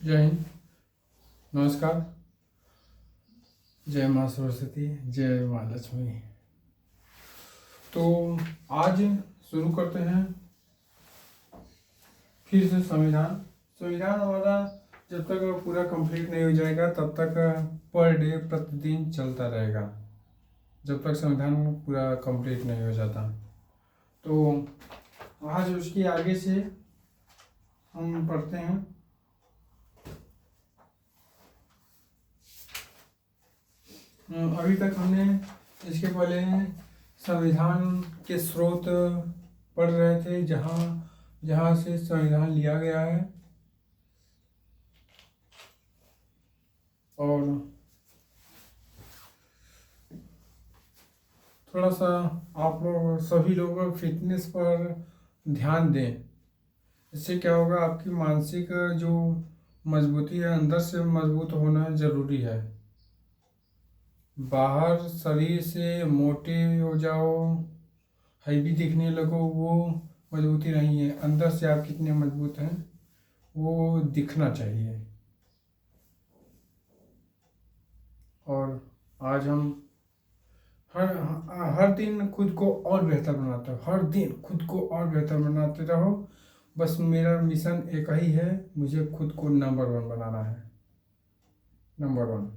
जय हिंद। नमस्कार। जय माँ सरस्वती, जय माँ लक्ष्मी। तो आज शुरू करते हैं फिर से संविधान। संविधान हमारा जब तक पूरा कंप्लीट नहीं हो जाएगा तब तक पर डे प्रतिदिन चलता रहेगा, जब तक संविधान पूरा कंप्लीट नहीं हो जाता। तो आज उसके आगे से हम पढ़ते हैं। अभी तक हमने इसके पहले संविधान के स्रोत पढ़ रहे थे, जहाँ से संविधान लिया गया है। और थोड़ा सा आप लोग सभी लोग फिटनेस पर ध्यान दें। इससे क्या होगा, आपकी मानसिक जो मजबूती है अंदर से मजबूत होना ज़रूरी है। बाहर शरीर से मोटे हो जाओ, हैवी दिखने लगो, वो मजबूती नहीं है। अंदर से आप कितने मजबूत हैं वो दिखना चाहिए। और आज हम हर दिन खुद को और बेहतर बनाते हो, हर दिन खुद को और बेहतर बनाते रहो। बस मेरा मिशन एक ही है, मुझे खुद को नंबर 1 बनाना है। नंबर 1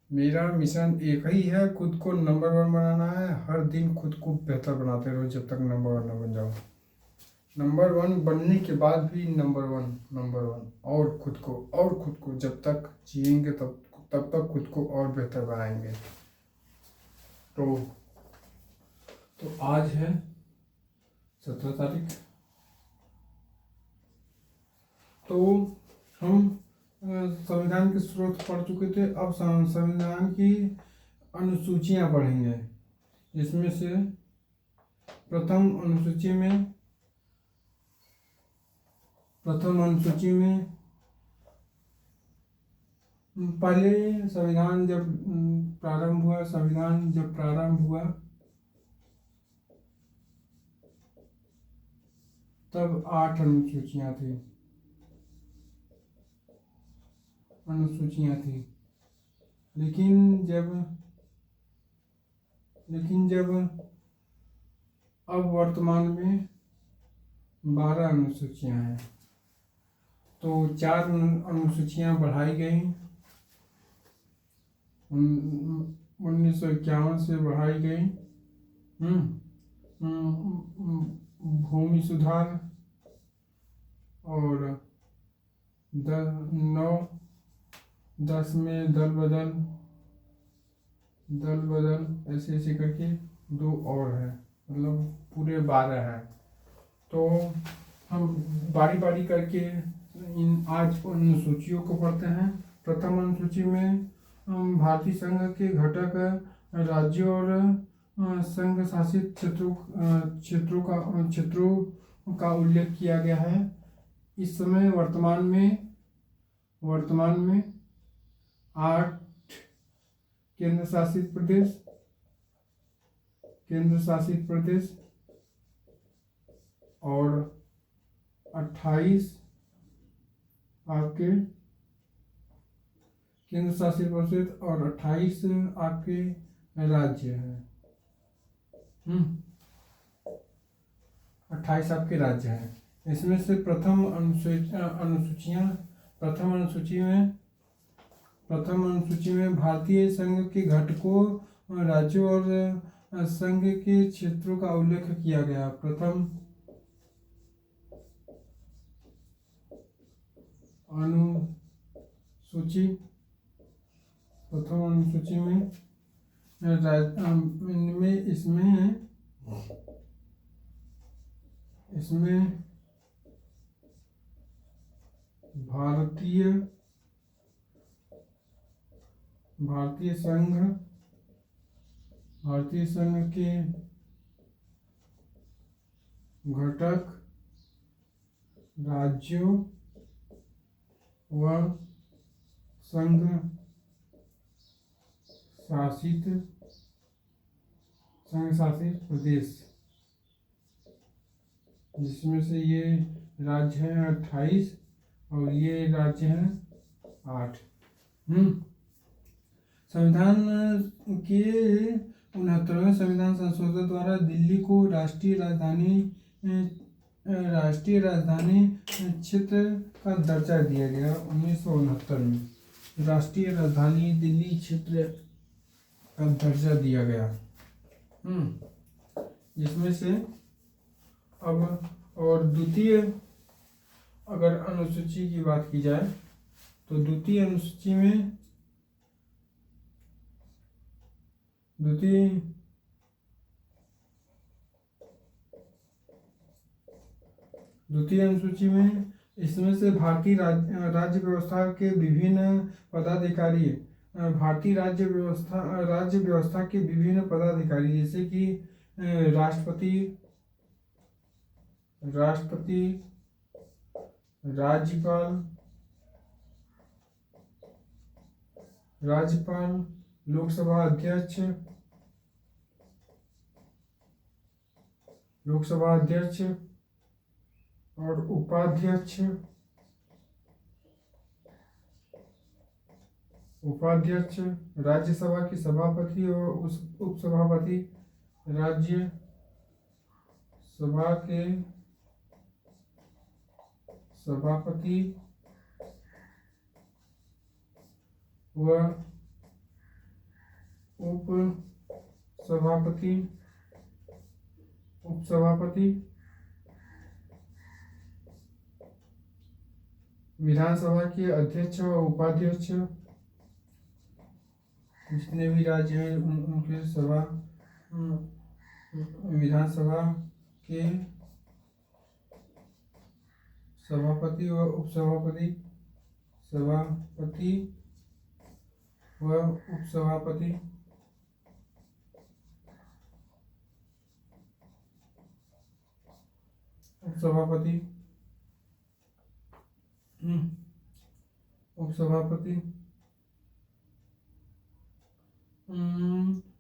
मेरा मिशन एक ही है, खुद को नंबर 1 बनाना है। हर दिन खुद को बेहतर बनाते रहो जब तक नंबर 1 न बन जाओ। नंबर 1 बनने के बाद भी नंबर 1 और खुद को जब तक जिएंगे तब तक खुद को और बेहतर बनाएंगे। तो आज है 17 तारीख। तो हम संविधान के स्रोत पढ़ चुके थे। अब संविधान की अनुसूचियां पढ़ेंगे, जिसमें से प्रथम अनुसूची में पहले संविधान जब प्रारंभ हुआ तब 8 अनुसूचियां थी। लेकिन जब अब वर्तमान में 12 अनुसूचियां हैं। तो 4 अनुसूचियां बढ़ाई गई। 1951 से बढ़ाई गई। भूमि सुधार और 10 में दल बदल ऐसे करके 2 और है, मतलब पूरे 12 हैं। तो हम बारी बारी करके आज अनुसूचियों को पढ़ते हैं। प्रथम अनुसूची में भारतीय संघ के घटक राज्यों और संघ शासित क्षेत्रों का उल्लेख किया गया है। इस समय वर्तमान में 8 केंद्र शासित प्रदेश और 28 आपके केंद्र शासित प्रदेश और 28 आपके राज्य हैं। 28 आपके राज्य हैं। इसमें से प्रथम अनुसूची में भारतीय संघ के घटकों, राज्यों और संघ के क्षेत्रों का उल्लेख किया गया। प्रथम अनुसूची में इसमें भारतीय संघ के घटक, राज्यों व संघ शासित प्रदेश, जिसमें से ये राज्य हैं 28 और ये राज्य हैं 8। संविधान के 69वें संविधान संशोधन द्वारा दिल्ली को राष्ट्रीय राजधानी क्षेत्र का दर्जा दिया गया 1969 में। राष्ट्रीय राजधानी दिल्ली क्षेत्र का दर्जा दिया गया। जिसमें से अब और द्वितीय अगर अनुसूची की बात की जाए तो द्वितीय अनुसूची में इसमें से भारतीय राज्य व्यवस्था के विभिन्न पदाधिकारी भारतीय राज्य व्यवस्था के विभिन्न पदाधिकारी जैसे कि राष्ट्रपति, राज्यपाल, लोकसभा अध्यक्ष और उपाध्यक्ष, राज्यसभा के सभापति और उपसभापति, राज्यसभा के सभापति व उपसभापति, विधानसभा के अध्यक्ष और उपाध्यक्ष, जितने भी राज्य हैं उनके विधानसभा के सभापति व उपसभापति, उपसभापति,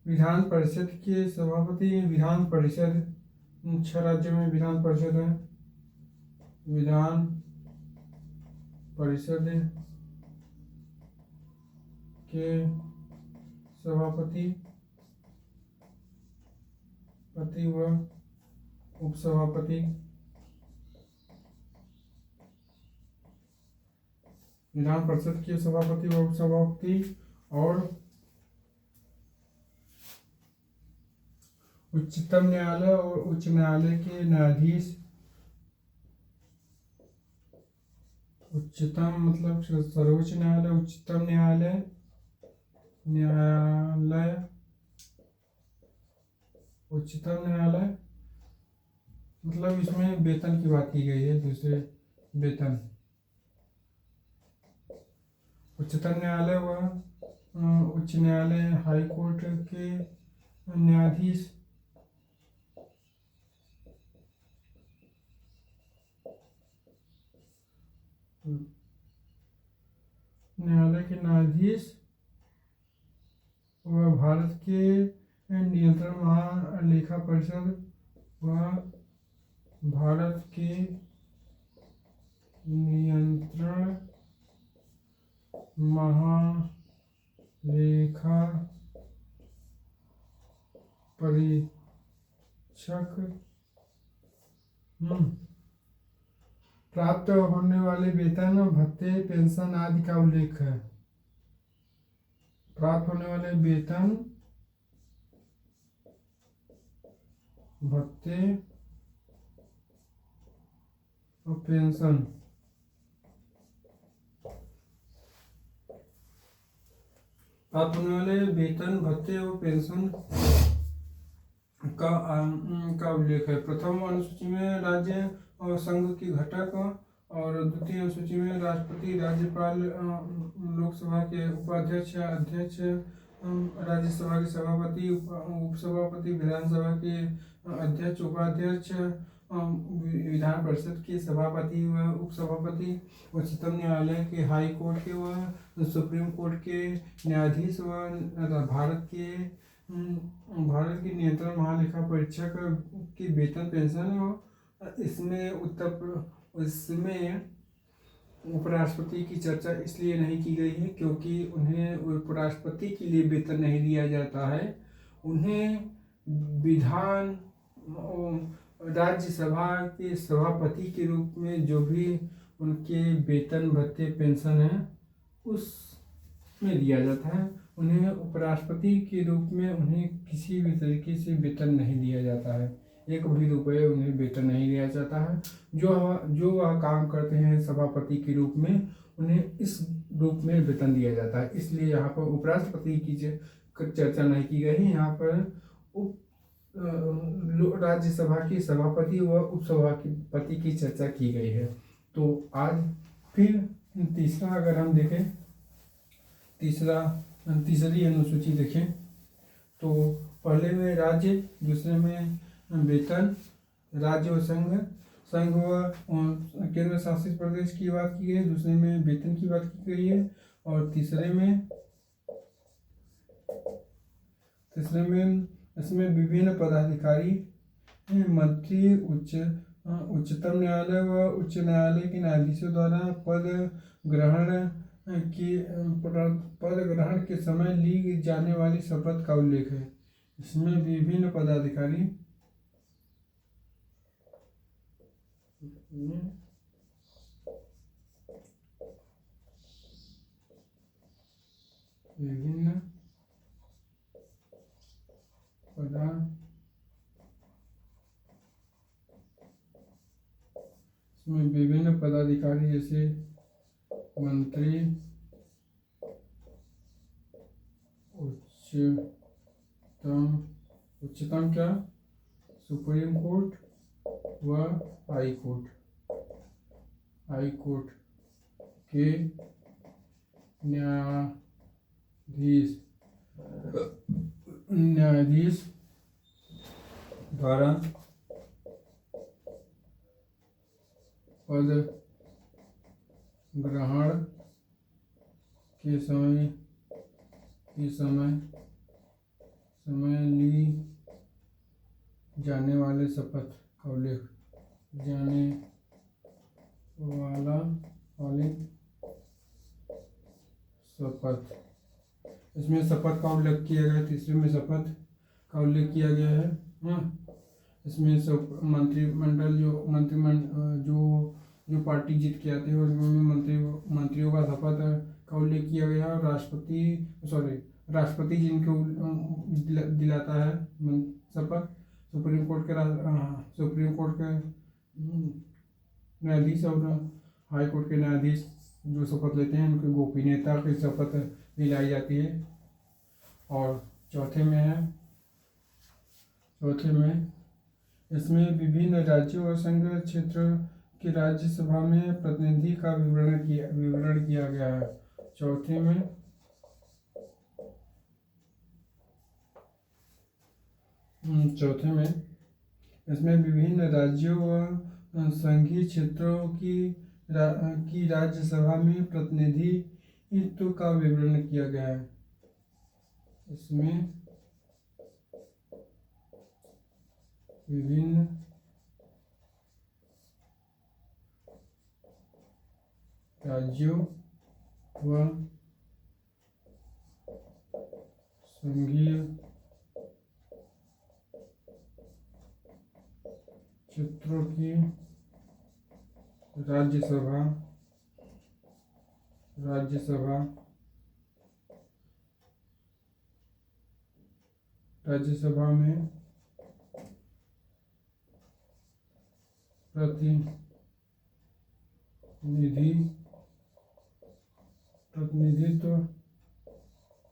विधान परिषद के सभापति, विधान परिषद 6 राज्यों में विधान परिषद है। विधान परिषद के सभापति व उपसभापति, विधान परिषद के सभापति व उपसभापति और उच्चतम न्यायालय और उच्च न्यायालय के न्यायाधीश। उच्चतम मतलब सर्वोच्च न्यायालय, उच्चतम न्यायालय उच्चतम न्यायालय मतलब इसमें वेतन की बात की गई है, दूसरे वेतन। उच्चतम न्यायालय व उच्च न्यायालय, हाई कोर्ट के न्यायाधीश, व भारत के नियंत्रण महालेखा परिषद व भारत के नियंत्रण महालेखा परीक्षक प्राप्त होने वाले वेतन, भत्ते, पेंशन आदि का उल्लेख है। प्राप्त होने वाले वेतन, भत्ते और पेंशन प्राप्त होने वाले वेतन, भत्ते और पेंशन का उल्लेख है। प्रथम अनुसूची में राज्य और संघ के घटक और द्वितीय अनुसूची में राष्ट्रपति, राज्यपाल, लोकसभा के उपाध्यक्ष, अध्यक्ष, राज्यसभा के सभापति, उपसभापति, विधानसभा के अध्यक्ष, उपाध्यक्ष, विधान परिषद के सभापति व उपसभापति, उच्चतम न्यायालय के, हाई कोर्ट के व सुप्रीम कोर्ट के न्यायाधीश व भारत के नियंत्रण महालेखा परीक्षक की वेतन, पेंशन। इसमें उपराष्ट्रपति की चर्चा इसलिए नहीं की गई है क्योंकि उन्हें उपराष्ट्रपति के लिए वेतन नहीं दिया जाता है। उन्हें विधान राज्यसभा के सभापति के रूप में जो भी उनके वेतन भत्ते पेंशन है उसमें दिया जाता है। उन्हें उपराष्ट्रपति के रूप में उन्हें किसी भी तरीके से वेतन नहीं दिया जाता है, एक भी रुपये उन्हें वेतन नहीं दिया जाता है। जो वह काम करते हैं सभापति के रूप में उन्हें इस रूप में वेतन दिया जाता है। इसलिए यहाँ पर उपराष्ट्रपति की चर्चा नहीं की गई है। यहाँ पर राज्यसभा के सभापति व उपसभापति की चर्चा की गई है। तो आज फिर तीसरा अगर हम देखें, तीसरी अनुसूची देखें तो पहले में राज्य, दूसरे में वेतन, राज्य व संघ व केंद्र शासित प्रदेश की बात की गई है, दूसरे में वेतन की बात की गई है और तीसरे में इसमें विभिन्न पदाधिकारी, मंत्री, उच्चतम न्यायालय व उच्च न्यायालय के न्यायाधीशों द्वारा पद ग्रहण के समय ली जाने वाली शपथ का उल्लेख है। इसमें विभिन्न पदाधिकारी विभिन्न पदाधिकारी जैसे मंत्री, उच्चतम क्या सुप्रीम कोर्ट व हाई कोर्ट के न्यायाधीश द्वारा पद ग्रहण के समय ली जाने वाले शपथ का उल्लेख, शपथ, इसमें शपथ का उल्लेख किया गया है। तीसरे में शपथ का उल्लेख किया गया है। इसमें सब मंत्रिमंडल जो पार्टी जीत के आती है उसमें मंत्रियों का शपथ का उल्लेख किया गया है और राष्ट्रपति जिनको दिलाता है शपथ, सुप्रीम कोर्ट के न्यायाधीश और हाई कोर्ट के न्यायाधीश जो शपथ लेते हैं उनके गोपनीयता की शपथ दिलाई जाती है। और चौथे में इसमें विभिन्न राज्यों और संघ क्षेत्र की राज्यसभा में प्रतिनिधि का विवरण किया गया है। चौथे में इसमें विभिन्न राज्यों व संघीय क्षेत्रों की राज्यसभा में प्रतिनिधित्व का विवरण किया गया है। इसमें विभिन्न राज्यों व संघीय क्षेत्रों की राज्यसभा में प्रतिनिधित्व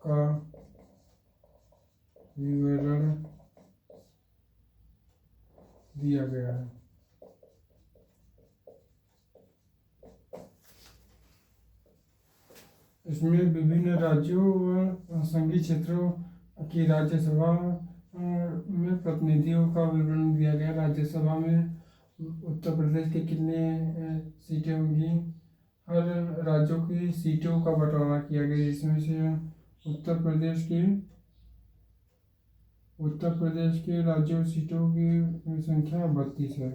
का विवरण दिया गया है। इसमें विभिन्न राज्यों व संघीय क्षेत्रों की राज्यसभा में प्रतिनिधियों का विवरण दिया गया। राज्यसभा में उत्तर प्रदेश के कितने सीटें होंगी, हर राज्यों की सीटों का बंटवारा किया गया, जिसमें से उत्तर प्रदेश के राज्यों सीटों की संख्या 32 है।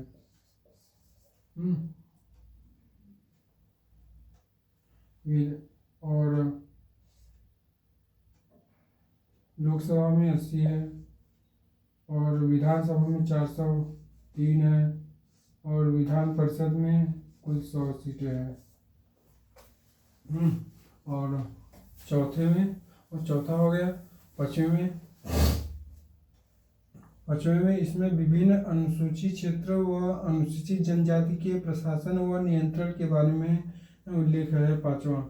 और लोकसभा में 80 है, और विधानसभा में 403 है, और विधान परिषद में कुल 100 सीटें हैं। और चौथा हो गया पश्चिमी में इसमें विभिन्न अनुसूचित क्षेत्र व अनुसूचित जनजाति के प्रशासन व नियंत्रण के बारे में उल्लेख है। पांचवा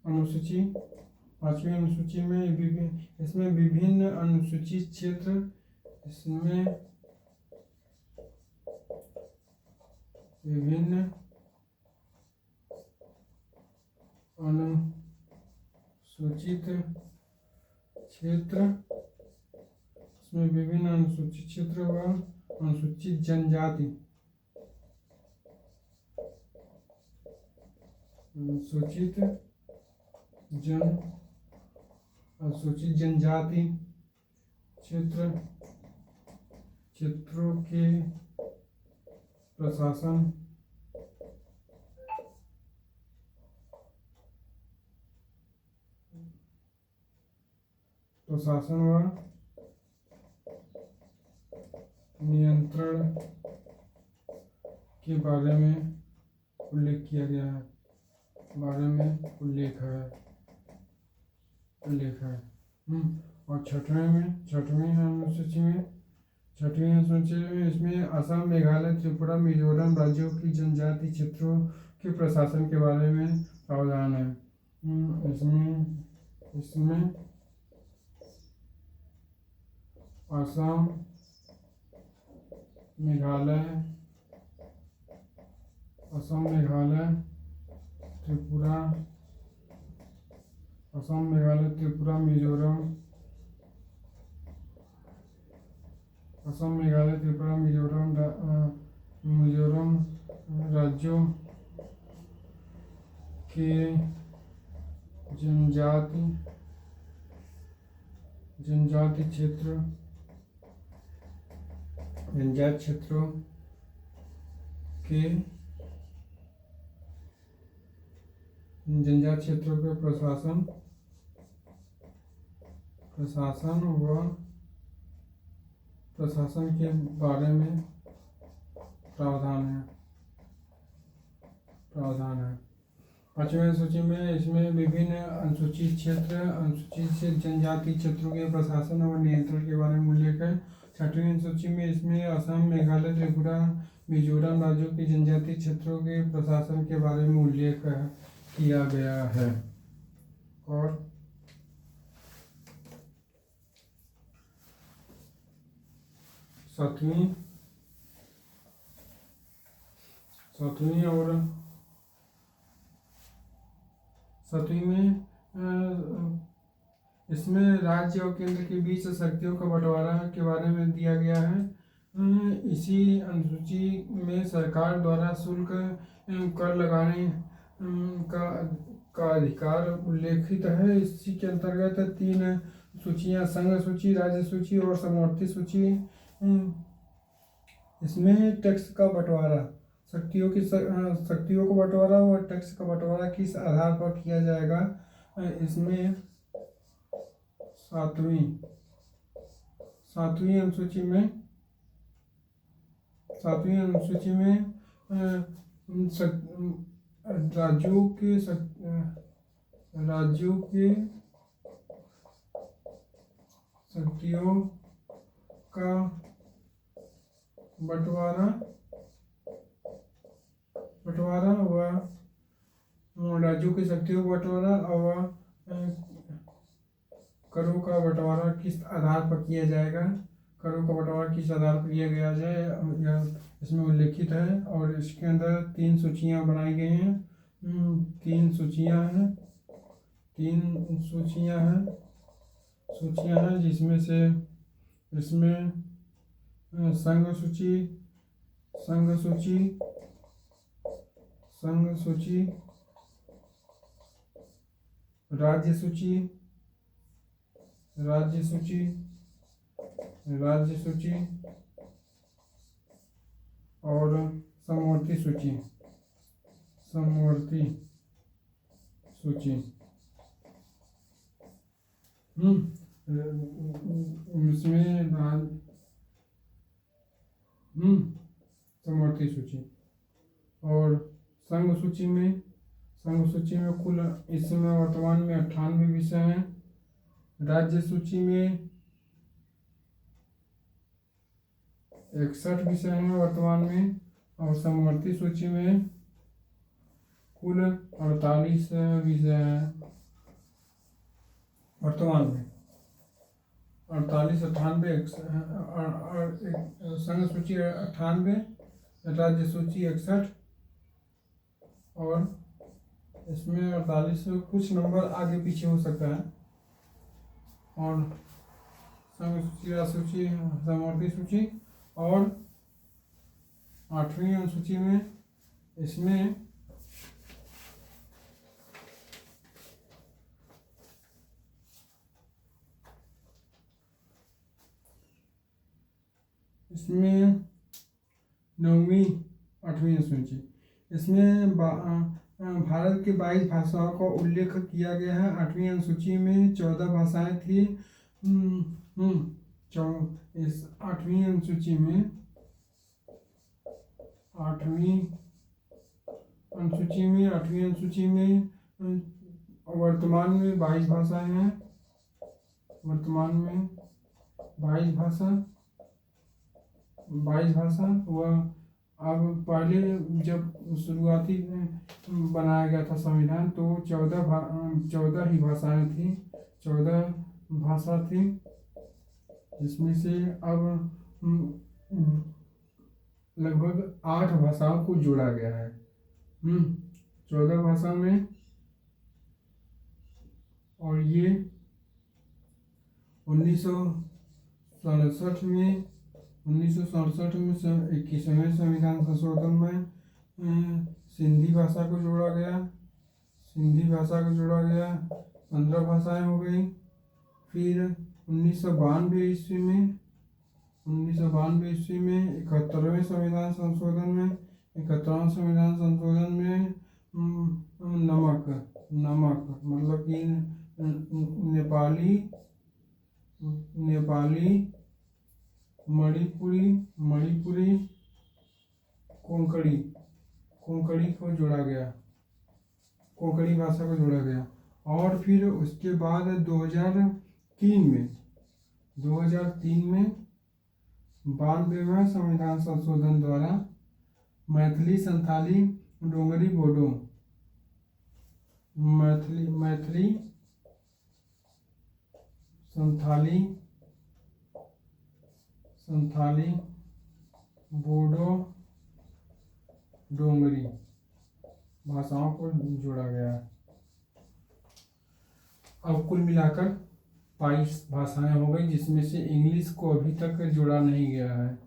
अनुसूची में इसमें विभिन्न अनुसूचित क्षेत्र, इसमें विभिन्न अनुसूचित क्षेत्र, इसमें विभिन्न अनुसूचित क्षेत्र व अनुसूचित जनजाति, अनुसूचित जनजाति क्षेत्रों के प्रशासन व नियंत्रण के बारे में उल्लेख किया गया है, उल्लेख है। और छठवीं अनुसूची में इसमें असम, मेघालय, त्रिपुरा, मिजोरम राज्यों की जनजाति क्षेत्रों के प्रशासन के बारे में प्रावधान है। इसमें असम, मेघालय, त्रिपुरा, मिजोरम राज्यों के जनजाति क्षेत्रों के प्रशासन के बारे में प्रावधान है। पांचवी सूची में इसमें विभिन्न अनुसूचित जनजाति क्षेत्रों के प्रशासन और नियंत्रण के बारे में उल्लेख है। छठवीं सूची में इसमें असम, मेघालय, त्रिपुरा, मिजोरम राज्यों के जनजाति क्षेत्रों के प्रशासन के बारे में उल्लेख किया गया है। और सातवीं में इसमें राज्य और केंद्र के बीच शक्तियों का बंटवारा के बारे में दिया गया है। इसी अनुसूची में सरकार द्वारा शुल्क कर लगाने का अधिकार उल्लेखित है। इसी के अंतर्गत 3 सूचियां, संघ सूची, राज्य सूची और समवर्ती सूची। इसमें टैक्स का बंटवारा, शक्तियों को बंटवारा और टैक्स का बंटवारा किस आधार पर किया जाएगा। इसमें सातवीं अनुसूची में राज्यों के शक्तियों का बंटवारा व राज्यों की शक्तियों का बंटवारा और करों का बंटवारा किस आधार पर किया जाएगा। करों का बंटवारा किस आधार पर किया गया जाए, यह इसमें उल्लेखित है। और इसके अंदर 3 सूचियां बनाई गई हैं। 3 सूचियां हैं जिसमें से इसमें संघ सूची, राज्य सूची और समवर्ती समवर्ती सूची। इसमें समवर्ती सूची। और संघ सूची में कुल इस समय वर्तमान में 98 विषय हैं। राज्य सूची में 61 विषय हैं वर्तमान में। और समवर्ती सूची में कुल 48 विषय हैं वर्तमान में। 48, 98, संघ सूची 98, राज्य सूची 61 और इसमें 48, कुछ नंबर आगे पीछे हो सकता है। और संघ सूची, राज्य सूची, समवर्ती सूची और 8वीं अनुसूची में इसमें इसमें 9वीं 8वीं अनुसूची, इसमें भारत के 22 भाषाओं का उल्लेख किया गया है। 8वीं अनुसूची में 14 भाषाएं थी। इस 8वीं अनुसूची में 8वीं अनुसूची में वर्तमान में 22 भाषाएं हैं। वर्तमान में 22 भाषा वह अब पहले जब शुरुआती बनाया गया था संविधान तो 14 ही भाषाएं थी। 14 भाषा थी जिसमें से अब लगभग 8 भाषाओं को जोड़ा गया है। 14 भाषा में। और ये 1967 में 21वें संविधान संशोधन में सिंधी भाषा को जोड़ा गया। 15 भाषाएं हो गई। फिर 1992 ईस्वी में 71वें संविधान संशोधन में 71वें संविधान संशोधन में नमक मतलब कि नेपाली, मणिपुरी, कोंकणी को जोड़ा गया, कोंकणी भाषा को जोड़ा गया। और फिर उसके बाद 2003 में 92वें संविधान संशोधन द्वारा मैथिली, संथाली, डोगरी, बोडो, मैथिली, संथाली, बोडो, डोगरी भाषाओं को जोड़ा गया है। अब कुल मिलाकर 22 भाषाएं हो गई जिसमें से इंग्लिश को अभी तक जोड़ा नहीं गया है।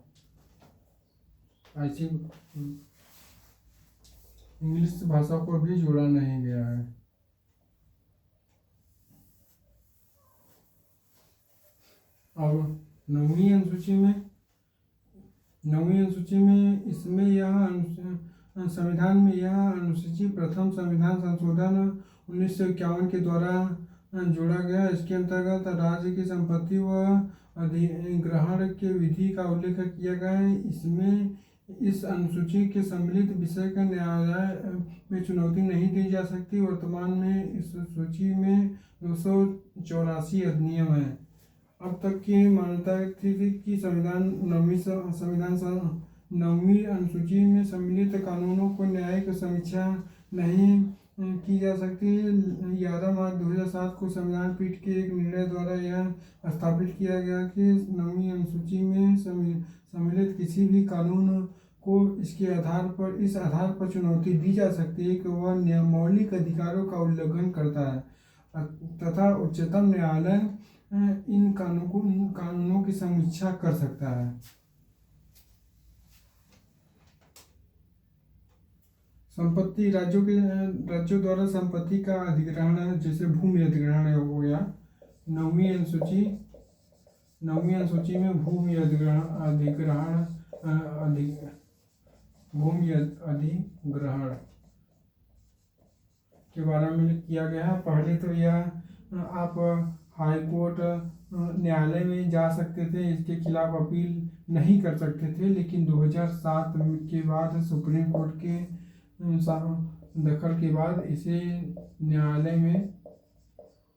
ऐसी इंग्लिश भाषा को भी जोड़ा नहीं गया है। अब 9वीं अनुसूची में इसमें यह संविधान में यह अनुसूची प्रथम संविधान संशोधन 1951 के द्वारा जोड़ा गया। इसके अंतर्गत राज्य की संपत्ति व अधिग्रहण के विधि का उल्लेख किया गया है। इसमें इस अनुसूची के सम्मिलित विषय का न्यायालय में चुनौती नहीं दी जा सकती। वर्तमान में इस सूची में 284 अधिनियम है। अब तक की मान्यता थी कि नौवीं अनुसूची में सम्मिलित कानूनों को न्यायिक समीक्षा नहीं की जा सकती। 11 मार्च 2007 को संविधान पीठ के एक निर्णय द्वारा यह स्थापित किया गया कि 9वीं अनुसूची में सम्मिलित किसी भी कानून को इस आधार पर चुनौती दी जा सकती है कि वह मौलिक अधिकारों का उल्लंघन करता है तथा उच्चतम न्यायालय इन कानूनों की समीक्षा कर सकता है। संपत्ति राज्यों द्वारा संपत्ति का अधिग्रहण, जैसे भूमि अधिग्रहण हो गया। 9वीं अनुसूची में भूमि अधिग्रहण के बारे में किया गया है। पहले तो यह आप हाई कोर्ट न्यायालय में जा सकते थे, इसके खिलाफ अपील नहीं कर सकते थे, लेकिन 2007 के बाद सुप्रीम कोर्ट के दखल के बाद इसे न्यायालय में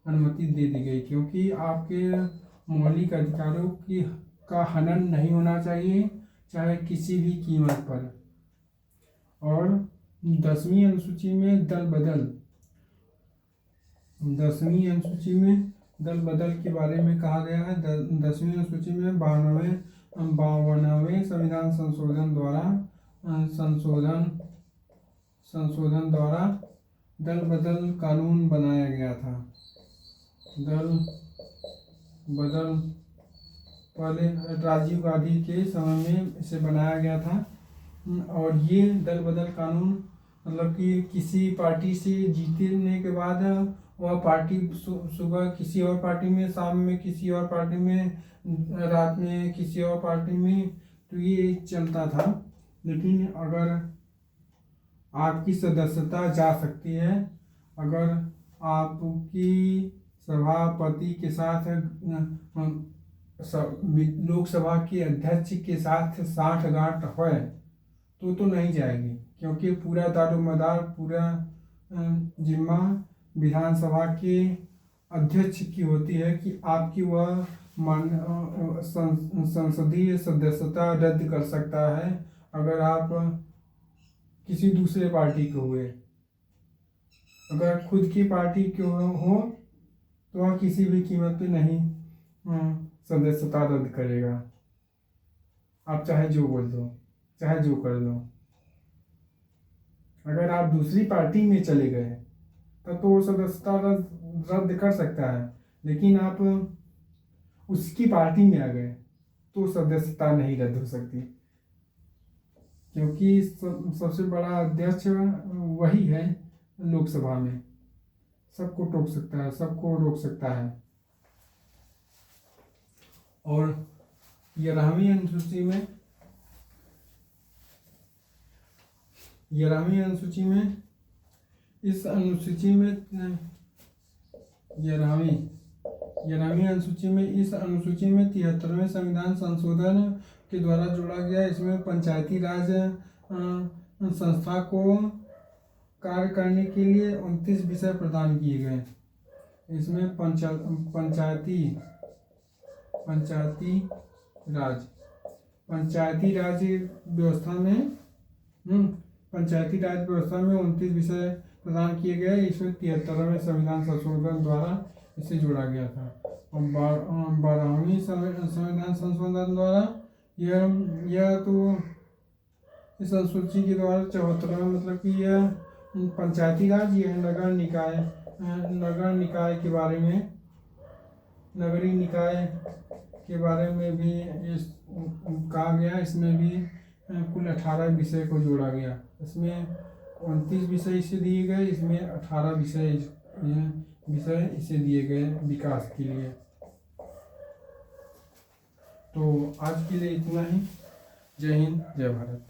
अनुमति दे दी गई, क्योंकि आपके मौलिक अधिकारों की का हनन नहीं होना चाहिए, चाहे किसी भी कीमत पर। और 10वीं अनुसूची में दल बदल 10वीं अनुसूची में दल बदल के बारे में कहा गया है। 10वीं अनुसूची में 52वें संविधान संशोधन द्वारा दल बदल कानून बनाया गया था। दल बदल पहले राजीव गांधी के समय में इसे बनाया गया था, और ये दल बदल कानून मतलब कि किसी पार्टी से जीतने के बाद वह पार्टी सुबह किसी और पार्टी में, शाम में किसी और पार्टी में, रात में किसी और पार्टी में, तो ये चलता था। लेकिन अगर आपकी सदस्यता जा सकती है, अगर आपकी सभापति के साथ लोकसभा के अध्यक्ष के साथ साठगांठ है तो नहीं जाएगी, क्योंकि पूरा दारोमदार, पूरा जिम्मा विधानसभा के अध्यक्ष की होती है कि आपकी वह संसदीय सदस्यता रद्द कर सकता है अगर आप किसी दूसरे पार्टी के हुए। अगर खुद की पार्टी के हो तो वह किसी भी कीमत पे नहीं सदस्यता रद्द करेगा, आप चाहे जो बोल दो, चाहे जो कर दो। अगर आप दूसरी पार्टी में चले गए तब तो वो सदस्यता रद्द कर सकता है, लेकिन आप उसकी पार्टी में आ गए तो सदस्यता नहीं रद्द हो सकती, क्योंकि सबसे बड़ा अध्यक्ष वही है लोकसभा में, सबको टोक सकता है, सबको रोक सकता है। और 11वीं अनुसूची में 11वीं अनुसूची में इस अनुसूची में 73वें संविधान संशोधन के द्वारा जोड़ा गया। इसमें पंचायती राज संस्था को कार्य करने के लिए 29 विषय प्रदान किए गए। इसमें पंचायती राज व्यवस्था में 29 विषय प्रदान किए गए। इसमें 73वें संविधान संशोधन द्वारा इसे जोड़ा गया था। और 12वीं संविधान संशोधन द्वारा यह तो इस अनुसूची के द्वारा 74वें, मतलब कि यह पंचायती राज, यह नगर निकाय के बारे में, नगरीय निकाय के बारे में भी कहा गया। इसमें भी कुल 18 विषय को जोड़ा गया। इसमें 29 विषय इसे दिए गए, इसमें 18 विषय इसे दिए गए विकास के लिए। तो आज के लिए इतना ही। जय हिंद, जय भारत।